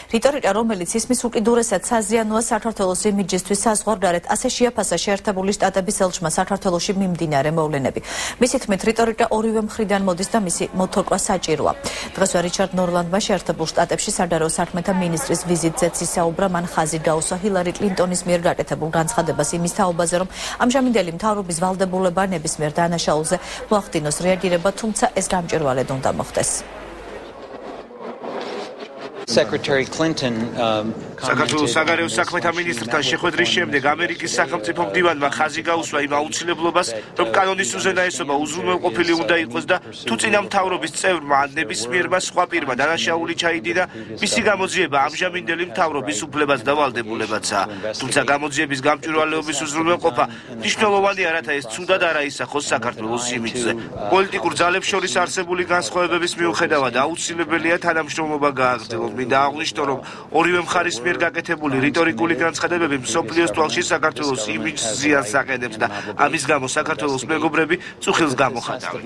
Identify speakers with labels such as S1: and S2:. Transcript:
S1: რიტორიკა, რომელიც ისმის უკიდურესად საზიანოა საქართველოს იმიჯისთვის საზღვარგარეთ, ასე შეაფასა შეერთებული შტატების ელჩმა საქართველოში მიმდინარე მოვლენები. მისი თქმით, რიტორიკა ორივე მხრიდან მოდის და მისი მოთორკვა საჭიროა. დღესვე რიჩარდ ნორლანდმა შეერთებულ შტატებში სადარაო საქმეთა მინისტრის ვიზიტზეც ისაუბრა, მან ხაზი გაუსვა ჰილარი კლინტონის მიერ გაკეთებულ განცხადებას იმის თაობაზე, რომ ამჟამინდელი მთავრობის ვალდებულება ნებისმიერ დანაშაულზე მოახდინოს რეაგირება, თუმცა ეს გამჭვირვალედ უნდა მოხდეს.
S2: Secretary Clinton
S3: საქართველოს საგარეო საქმეთა მინისტრთან შეხვედრის შემდეგ ამერიკის სახელმწიფო მდივანმა ხაზი გაუსვა იმ აუცილებლობას, რომ კანონის უზენაესობა უზრუნველყოფილი უნდა იყოს და თუ წინა მთავრობის წევრმა ან ნებისმიერმა სხვა პირმა დანაშაული ჩაიდინა, მისი გამოძიება ამჟამინდელი მთავრობის უფლებაც და ვალდებულებაცაა. თუმცა გამოძიების გამჭვირვალეობის უზრუნველყოფა მნიშვნელოვანია, რათა ეს ცუდად არ აისახოს საქართველოს იმიჯზე. პოლიტიკურ ძალებს შორის არსებული განსხვავებების მიუხედავად აუცილებელია თანამშრომლობა გააგრძელოს. მინდა აღვნიშნო, რომ ორივე მხარის მიერ გაკეთებული რიტორიკული განცხადებები მსოფლიოს თვალში საქართველოს იმიჯს ზიანს აყენებს და ამის გამო საქართველოს მეგობრები წუხილს გამოხატავენ.